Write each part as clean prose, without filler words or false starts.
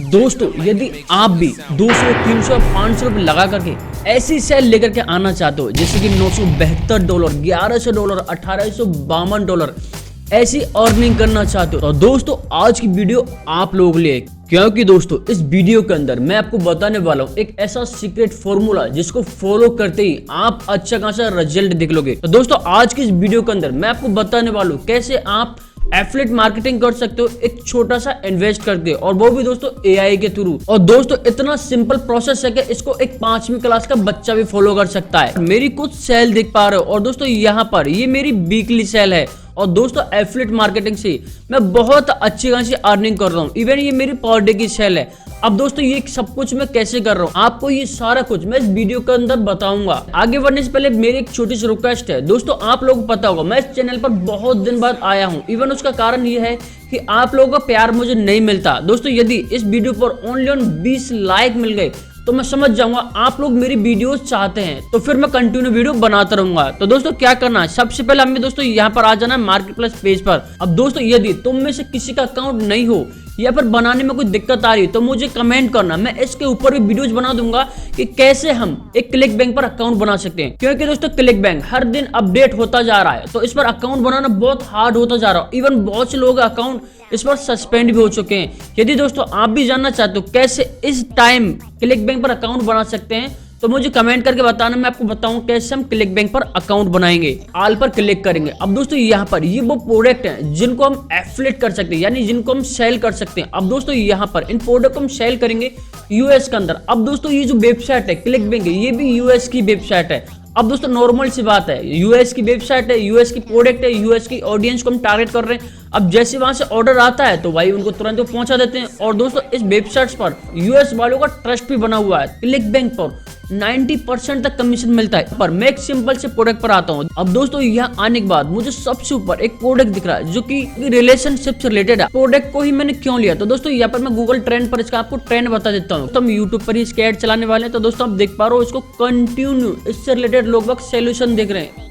दोस्तों यदि आप भी 200, 300, 500 रुपये लगा करके ऐसी सेल लेकर के आना चाहते हो जैसे कि $972, $1100, $1852 ऐसी अर्निंग करना चाहते हो तो दोस्तों आज की वीडियो आप लोगों के लिए, क्योंकि दोस्तों इस वीडियो के अंदर मैं आपको बताने वाला हूँ एक ऐसा सीक्रेट फॉर्मूला जिसको फॉलो करते ही आप अच्छा खासा रिजल्ट देख लोगे। तो दोस्तों आज की इस वीडियो के अंदर मैं आपको बताने वाला हूँ कैसे आप एफिलिएट मार्केटिंग कर सकते हो एक छोटा सा इन्वेस्ट करके, और वो भी दोस्तों एआई के थ्रू। और दोस्तों इतना सिंपल प्रोसेस है कि इसको एक 5वीं क्लास का बच्चा भी फॉलो कर सकता है। मेरी कुछ सेल देख पा रहे हो और दोस्तों यहाँ पर ये मेरी वीकली सेल है और दोस्तों एफिलिएट मार्केटिंग से मैं बहुत अच्छी खासी अर्निंग कर रहा हूँ। इवन ये मेरी पर डे की सेल है। अब दोस्तों ये सब कुछ मैं कैसे कर रहा हूँ आपको ये सारा कुछ मैं इस वीडियो के अंदर बताऊंगा। आगे बढ़ने से पहले मेरी एक छोटी सी रिक्वेस्ट है दोस्तों, आप लोगों को पता होगा मैं इस चैनल पर बहुत दिन बाद आया हूँ। इवन उसका कारण ये है कि आप लोगों का प्यार मुझे नहीं मिलता। दोस्तों यदि इस वीडियो पर ओनली 20 लाइक मिल गए तो मैं समझ जाऊंगा आप लोग मेरी वीडियोस चाहते हैं, तो फिर मैं कंटिन्यू वीडियो बनाता रहूंगा। तो दोस्तों क्या करना है, सबसे पहले हमें दोस्तों यहाँ पर आ जाना है मार्केट प्लेस पेज पर। अब दोस्तों यदि तुम में से किसी का अकाउंट नहीं हो या फिर बनाने में कोई दिक्कत आ रही है तो मुझे कमेंट करना, मैं इसके ऊपर भी वीडियोस बना दूंगा कि कैसे हम एक क्लिक बैंक पर अकाउंट बना सकते हैं। क्योंकि दोस्तों क्लिक बैंक हर दिन अपडेट होता जा रहा है तो इस पर अकाउंट बनाना बहुत हार्ड होता जा रहा है। इवन बहुत से लोग अकाउंट इस पर सस्पेंड भी हो चुके हैं। यदि दोस्तों आप भी जानना चाहते हो कैसे इस टाइम क्लिक बैंक पर अकाउंट बना सकते हैं तो मुझे कमेंट करके बताना, मैं आपको बताऊं कैसे हम क्लिक बैंक पर अकाउंट बनाएंगे। ऑल पर क्लिक करेंगे। अब दोस्तों यहाँ पर ये वो प्रोडक्ट हैं जिनको हम एफिलिएट कर सकते हैं, यानी जिनको हम सेल कर सकते हैं। अब दोस्तों यहाँ पर इन प्रोडक्ट को हम सेल करेंगे यूएस के अंदर। अब दोस्तों ये जो वेबसाइट है क्लिक बैंक ये भी यूएस की वेबसाइट है। अब दोस्तों नॉर्मल सी बात है, यूएस की वेबसाइट है, यूएस की प्रोडक्ट है, यूएस की ऑडियंस को हम टारगेट कर रहे हैं। अब जैसे वहां से ऑर्डर आता है तो भाई उनको तुरंत पहुंचा देते हैं। और दोस्तों इस वेबसाइट्स पर यूएस वालों का ट्रस्ट भी बना हुआ है। क्लिक बैंक पर 90% तक कमीशन मिलता है। पर मैं एक सिंपल से प्रोडक्ट पर आता हूँ। अब दोस्तों यहाँ आने के बाद मुझे सबसे ऊपर एक प्रोडक्ट दिख रहा है जो कि रिलेशनशिप से रिलेटेड है। प्रोडक्ट को ही मैंने क्यों लिया तो दोस्तों यहाँ पर मैं गूगल ट्रेंड पर इसका आपको ट्रेंड बता देता हूँ। तो हम यूट्यूब पर ही इसके ऐड चलाने वाले हैं। तो दोस्तों आप देख पा रहे हो इसको कंटिन्यू इससे रिलेटेड लोग सोल्यूशन देख रहे हैं,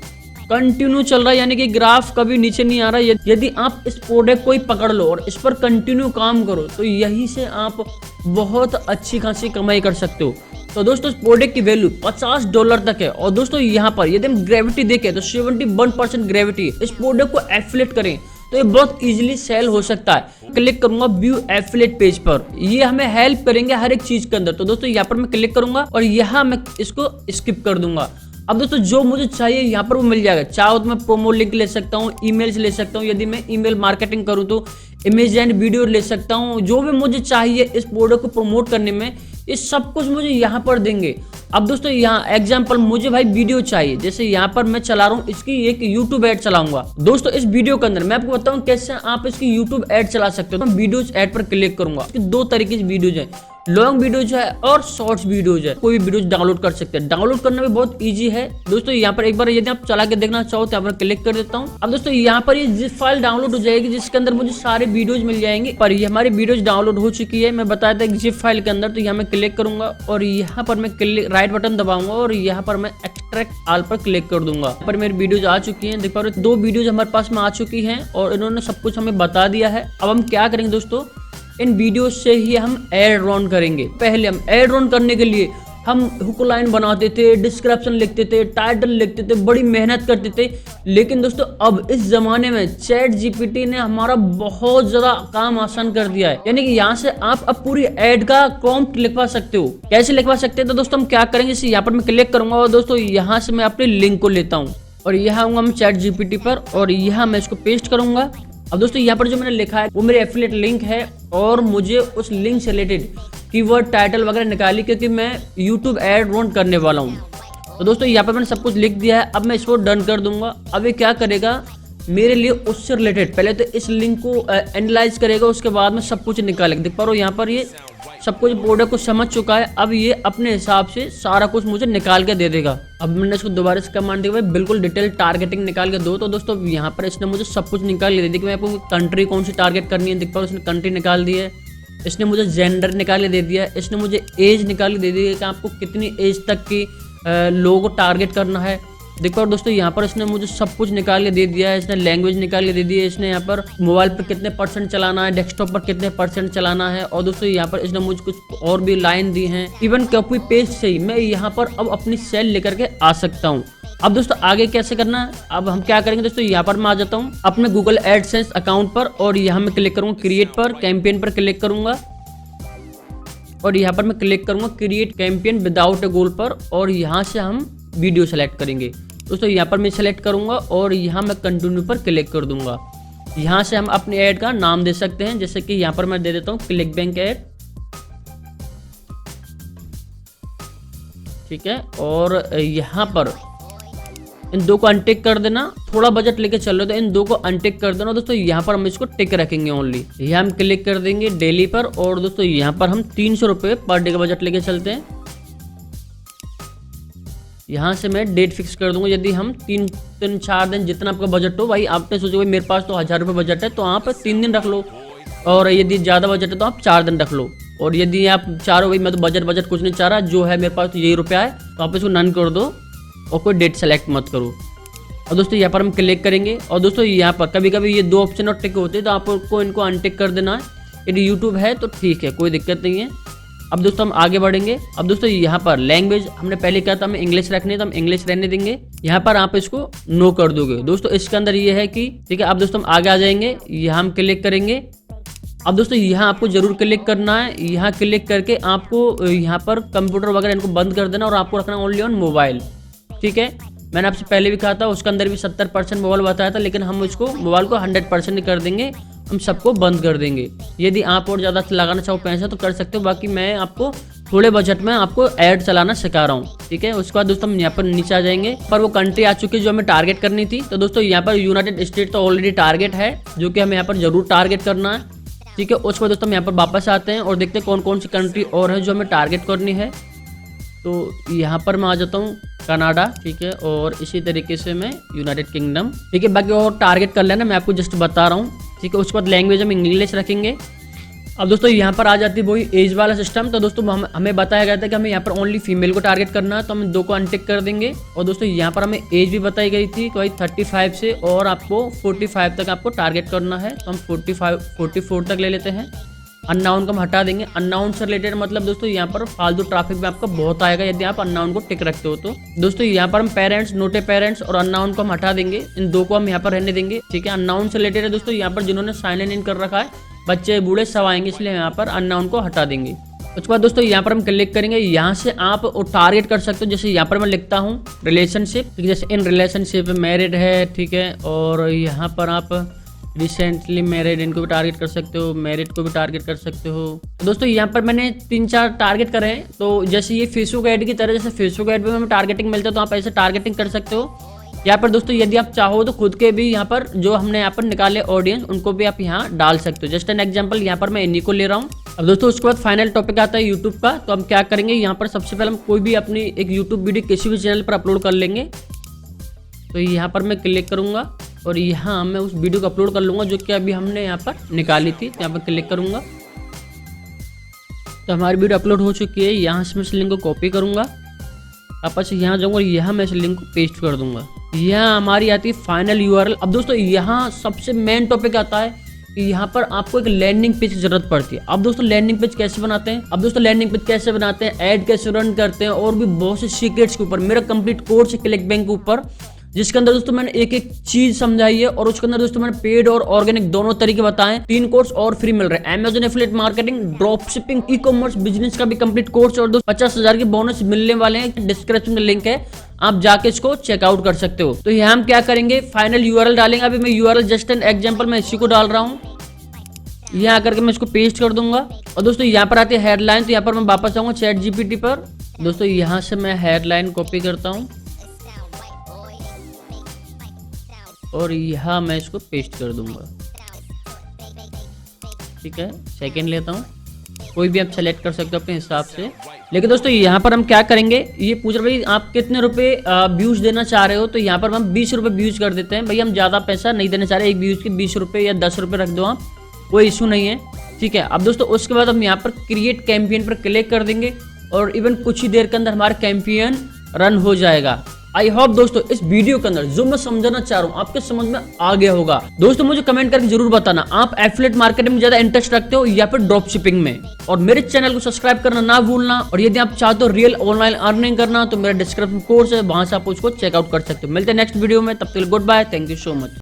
कंटिन्यू चल रहा है, यानी कि ग्राफ कभी नीचे नहीं आ रहा है। यदि आप इस प्रोडक्ट को ही पकड़ लो और इस पर कंटिन्यू काम करो तो यही से आप बहुत अच्छी खासी कमाई कर सकते हो। तो दोस्तों इस प्रोडक्ट की वैल्यू $50 तक है। और दोस्तों यहाँ पर यदि हम ग्रेविटी देखें तो 71% ग्रेविटी। इस प्रोडक्ट को एफिलिएट करें तो ये बहुत इजीली सेल हो सकता है। क्लिक करूंगा व्यू एफिलिएट पेज पर, ये हमें हेल्प करेंगे हर एक चीज के अंदर। तो दोस्तों यहाँ पर मैं क्लिक करूंगा और यहाँ मैं इसको स्किप कर दूंगा। अब दोस्तों जो मुझे चाहिए यहाँ पर वो मिल जाएगा। चाहो तो मैं प्रोमो लिंक ले सकता हूँ, ईमेल्स ले सकता हूँ, यदि मैं ईमेल मार्केटिंग करूँ तो इमेज एंड वीडियो ले सकता हूँ। जो भी मुझे चाहिए इस प्रोडक्ट को प्रमोट करने में ये सब कुछ मुझे यहाँ पर देंगे। अब दोस्तों यहाँ एग्जांपल मुझे भाई वीडियो चाहिए, जैसे यहाँ पर मैं चला रहा हूँ इसकी एक यूट्यूब ऐड चलाऊंगा। दोस्तों इस वीडियो के अंदर मैं आपको बताऊँ कैसे आप इसकी यूट्यूब ऐड चला सकते हो। तो वीडियोज ऐड पर क्लिक करूंगा। इसके दो तरीके की वीडियोज है, लॉन्ग वीडियोज है और शॉर्ट्स वीडियोज है। कोई भी वीडियोज डाउनलोड कर सकते हैं। डाउनलोड करना भी बहुत इजी है दोस्तों। यहाँ पर एक बार यदि आप चला के देखना चाहो तो यहाँ पर क्लिक कर देता हूँ। अब दोस्तों यहाँ पर ये जिप फाइल डाउनलोड हो जाएगी जिसके अंदर मुझे सारे वीडियोज मिल जाएंगे। पर ये हमारी वीडियोज डाउनलोड हो चुकी है, मैं बताया था जिप फाइल के अंदर। तो यहाँ मैं क्लिक करूंगा और यहाँ पर मैं राइट बटन दबाऊंगा और यहाँ पर मैं एक्सट्रैक्ट ऑल पर क्लिक कर दूंगा। पर मेरी वीडियोज आ चुकी है, देख पा रहे हो 2 वीडियोज हमारे पास में आ चुकी है और इन्होंने सब कुछ हमें बता दिया है। अब हम क्या करेंगे दोस्तों, इन वीडियो से ही हम एड रन करेंगे। पहले हम एड रन करने के लिए हम हुक लाइन बनाते थे, डिस्क्रिप्शन लिखते थे, टाइटल लिखते थे, बड़ी मेहनत करते थे। लेकिन दोस्तों अब इस जमाने में चैट जीपीटी ने हमारा बहुत ज्यादा काम आसान कर दिया है। यानी कि यहाँ से आप अब पूरी एड का प्रॉम्प्ट लिखवा सकते हो। कैसे लिखवा सकते हैं तो दोस्तों हम क्या करेंगे, इसे यहाँ पर मैं क्लिक करूंगा और दोस्तों यहाँ से मैं अपने लिंक को लेता हूँ और यहाँ आऊंगा हम चैट जीपीटी पर और यहाँ मैं इसको पेस्ट करूंगा। अब दोस्तों यहाँ पर जो मैंने लिखा है वो मेरे एफिलिएट लिंक है और मुझे उस लिंक से रिलेटेड कीवर्ड टाइटल वगैरह निकाली क्योंकि मैं यूट्यूब ऐड रन करने वाला हूँ। तो दोस्तों यहाँ पर मैंने सब कुछ लिख दिया है। अब मैं इसको डन कर दूंगा। अब ये क्या करेगा मेरे लिए उससे रिलेटेड पहले तो इस लिंक को एनालाइज करेगा, उसके बाद में सब कुछ निकालेगा। देख पा रहे हो यहाँ पर ये सब कुछ प्रोडक्ट को समझ चुका है। अब ये अपने हिसाब से सारा कुछ मुझे निकाल के दे देगा। अब मैंने इसको दोबारा से कमांड दिया बिल्कुल डिटेल टारगेटिंग निकाल के दो। तो दोस्तों यहाँ पर इसने मुझे सब कुछ निकाल के दे दिया कि मैं आपको कंट्री कौन सी टारगेट करनी है। देख पा रहे हो इसने कंट्री निकाल दी है, इसने मुझे जेंडर निकाल के दे दिया है, इसने मुझे एज निकाल के दे दी है कि आपको कितनी एज तक की लोगों को टारगेट करना है। देखो और दोस्तों यहाँ पर इसने मुझे सब कुछ निकाल के दे दिया है, इसने लैंग्वेज निकाल के दे दी है, इसने यहाँ पर मोबाइल पर कितने % चलाना है, डेस्कटॉप पर कितने % चलाना है, और दोस्तों यहाँ पर इसने मुझे कुछ और भी लाइन दी है। इवन कॉपी पेस्ट से ही मैं यहाँ पर अब अपनी सेल लेकर के आ सकता हूँ। अब दोस्तों आगे कैसे करना है, अब हम क्या करेंगे दोस्तों, यहाँ पर मैं आ जाता हूँ अपने गूगल एडसेंस अकाउंट पर, और यहाँ मैं क्लिक करूंगा क्रिएट पर, कैंपेन पर क्लिक करूंगा, और यहाँ पर मैं क्लिक करूंगा क्रिएट कैंपेन विदाउट ए गोल पर, और यहाँ से हम वीडियो सेलेक्ट करेंगे। दोस्तों यहाँ पर मैं सेलेक्ट करूंगा और यहाँ मैं कंटिन्यू पर क्लिक कर दूंगा। यहाँ से हम अपने ऐड का नाम दे सकते हैं, जैसे कि यहाँ पर मैं दे देता हूँ क्लिक बैंक ऐड, ठीक है। और यहाँ पर इन दो को अनटिक कर देना, थोड़ा बजट लेके चल रहे हो तो इन दो को अनटिक कर देना। दोस्तों यहाँ पर हम इसको टिक रखेंगे ओनली, यहाँ हम क्लिक कर देंगे डेली पर, और दोस्तों यहाँ पर हम 300 रुपये पर डे का बजट लेके चलते हैं। यहाँ से मैं डेट फिक्स कर दूंगा, यदि हम 3-4 दिन जितना आपका बजट हो, भाई आपने सोचो भाई मेरे पास तो 1000 रुपये बजट है तो आप 3 दिन रख लो, और यदि ज़्यादा बजट है तो आप 4 दिन रख लो, और यदि आप चाह रहे हो भाई मैं तो बजट कुछ नहीं चाह रहा, जो है मेरे पास तो यही रुपया है, तो आप इसको नन कर दो और कोई डेट सेलेक्ट मत करो। और दोस्तों यहाँ पर हम क्लिक करेंगे, और दोस्तों यहाँ पर कभी कभी ये 2 ऑप्शन और टिक होते हैं तो आपको इनको अनटिक कर देना है। यदि यूट्यूब है तो ठीक है, कोई दिक्कत नहीं है। अब दोस्तों हम आगे बढ़ेंगे। अब दोस्तों यहाँ पर लैंग्वेज हमने पहले कहा था हमें इंग्लिश रखनी है, तो हम इंग्लिश रहने देंगे। यहाँ पर आप इसको नो कर दोगे। दोस्तों इसके अंदर ये है कि ठीक है, अब दोस्तों हम आगे आ जाएंगे, यहाँ हम क्लिक करेंगे। अब दोस्तों यहाँ आपको जरूर क्लिक करना है, यहाँ क्लिक करके आपको यहाँ पर कंप्यूटर वगैरह इनको बंद कर देना, और आपको रखना ओनली ऑन मोबाइल, ठीक है। मैंने आपसे पहले भी कहा था, उसके अंदर भी 70% मोबाइल बताया था, लेकिन हम इसको मोबाइल को 100% कर देंगे, हम सबको बंद कर देंगे। यदि आप और ज़्यादा लगाना चाहो पैसा तो कर सकते हो, बाकी मैं आपको थोड़े बजट में आपको ऐड चलाना सिखा रहा हूँ, ठीक है। उसके बाद दोस्तों हम यहाँ पर नीचे आ जाएंगे, पर वो कंट्री आ चुकी है जो हमें टारगेट करनी थी। तो दोस्तों यहाँ पर यूनाइटेड स्टेट तो ऑलरेडी टारगेट है, जो कि हमें यहाँ पर जरूर टारगेट करना है, ठीक है। उसके बाद दोस्तों हम यहाँ पर वापस आते हैं और देखते हैं कौन कौन सी कंट्री और है जो हमें टारगेट करनी है। तो यहाँ पर मैं आ जाता हूँ कनाडा, ठीक है, और इसी तरीके से मैं यूनाइटेड किंगडम, ठीक है। बाकी और टारगेट कर लेना, मैं आपको जस्ट बता रहा हूँ, ठीक है। उसके बाद लैंग्वेज हम इंग्लिश रखेंगे। अब दोस्तों यहाँ पर आ जाती है वही एज वाला सिस्टम। तो दोस्तों हमें बताया गया था कि हमें यहाँ पर ओनली फीमेल को टारगेट करना है, तो हम 2 को अनटिक कर देंगे। और दोस्तों यहाँ पर हमें एज भी बताई गई थी कि भाई 35 से और आपको 45 तक आपको टारगेट करना है, तो हम 44 तक ले लेते हैं। अननाउन को हम हटा देंगे। अननाउन से रिलेटेड मतलब दोस्तों यहाँ पर फालतू ट्रैफिक में आपका बहुत आएगा यदि आप अननाउन को टिक रखते हो। तो दोस्तों यहाँ पर हम पेरेंट्स, नोटे पेरेंट्स और अननाउन को हम हटा देंगे, इन 2 को हम यहाँ पर रहने देंगे, ठीक है। अननाउन से रिलेटेड है दोस्तों, यहाँ पर जिन्होंने साइन इन कर रखा है, बच्चे बूढ़े सब आएंगे, इसलिए यहाँ पर अननाउन को हटा देंगे। उसके बाद दोस्तों यहाँ पर हम क्लिक करेंगे, यहाँ से आप टारगेट कर सकते हो। जैसे यहाँ पर मैं लिखता हूँ रिलेशनशिप, ठीक है, जैसे इन रिलेशनशिप मैरिड है, ठीक है, और यहाँ पर आप रिसेंटली मैरिड, इनको भी टारगेट कर सकते हो, मैरिड को भी टारगेट कर सकते हो। तो दोस्तों यहाँ पर मैंने 3-4 टारगेट करे हैं। तो जैसे ये फेसबुक ऐड की तरह, जैसे फेसबुक ऐड पे हमें टारगेटिंग मिलता है, तो आप ऐसे टारगेटिंग कर सकते हो। यहाँ पर दोस्तों यदि आप चाहो तो खुद के भी यहाँ पर जो हमने यहाँ पर निकाले ऑडियंस, उनको भी आप यहाँ डाल सकते हो। जस्ट एन एग्जांपल, यहाँ पर मैं इन्हीं को ले रहा हूँ। अब दोस्तों उसके बाद फाइनल टॉपिक आता है यूट्यूब का। तो हम क्या करेंगे, यहाँ पर सबसे पहले हम कोई भी अपनी एक यूट्यूब वीडियो किसी भी चैनल पर अपलोड कर लेंगे। तो यहाँ पर मैं क्लिक करूँगा और यहाँ मैं उस वीडियो को अपलोड कर लूँगा जो कि अभी हमने यहाँ पर निकाली थी। यहाँ पर क्लिक करूँगा तो हमारी वीडियो अपलोड हो चुकी है। यहाँ से मैं इस लिंक को कॉपी करूँगा, वापस यहाँ जाऊँगा और यहाँ मैं इस लिंक को पेस्ट कर दूँगा। यहाँ हमारी आती है फाइनल यूआरएल। अब दोस्तों यहाँ सबसे मेन टॉपिक आता है कि यहाँ पर आपको एक लैंडिंग पेज की जरूरत पड़ती है। अब दोस्तों लैंडिंग पेज कैसे बनाते हैं, अब दोस्तों लैंडिंग पेज कैसे बनाते हैं, ऐड कैसे रन करते हैं, और भी बहुत से सीक्रेट्स के ऊपर मेरा कंप्लीट कोर्स है क्लिक बैंक के ऊपर, जिसके अंदर दोस्तों मैंने एक एक चीज समझाई है। और उसके अंदर दोस्तों मैंने पेड और ऑर्गेनिक दोनों तरीके बताए। 3 कोर्स और फ्री मिल रहे हैं, Amazon affiliate marketing, drop shipping, e commerce business का भी कंप्लीट कोर्स, और 50,000 के बोनस मिलने वाले हैं। डिस्क्रिप्शन में लिंक है, आप जाके इसको चेकआउट कर सकते हो। तो यहाँ हम क्या करेंगे, फाइनल यूआरएल डालेंगे। अभी मैं यूआरएल जस्ट एन एग्जांपल मैं इसी को डाल रहा हूँ। यहाँ आकर के मैं इसको पेस्ट कर दूंगा। और दोस्तों यहाँ पर आती है हेडलाइन, तो यहाँ पर मैं वापस आऊंगा चैट जीपीटी पर। दोस्तों यहाँ से मैं हेडलाइन कॉपी करता हूँ और यहाँ मैं इसको पेस्ट कर दूंगा, ठीक है। सेकंड लेता हूँ, कोई भी आप सेलेक्ट कर सकते हो अपने हिसाब से। लेकिन दोस्तों यहाँ पर हम क्या करेंगे, ये पूछ रहे भाई आप कितने रुपए व्यूज देना चाह रहे हो, तो यहाँ पर हम 20 रुपये व्यूज कर देते हैं। भाई हम ज़्यादा पैसा नहीं देना चाह रहे, एक व्यूज के 20 रुपये या 10 रुपये रख दो आप, कोई इशू नहीं है, ठीक है। अब दोस्तों उसके बाद हम यहाँ पर क्रिएट कैंपेन पर क्लिक कर देंगे और इवन कुछ ही देर के अंदर हमारा कैंपेन रन हो जाएगा। आई होप दोस्तों इस वीडियो के अंदर जो मैं समझाना चाह रहा हूँ आपके समझ में आ गया होगा। दोस्तों मुझे कमेंट करके जरूर बताना आप एफिलिएट मार्केटिंग में ज्यादा इंटरेस्ट रखते हो या फिर ड्रॉप शिपिंग में। और मेरे चैनल को सब्सक्राइब करना ना भूलना। और यदि आप चाहते हो रियल ऑनलाइन अर्निंग करना तो मेरा डिस्क्रिप्शन कोर्स है, वहां से आप उसको चेकआउट कर सकते हो। मिलते हैं नेक्स्ट वीडियो में, तब तक goodbye, thank you so much.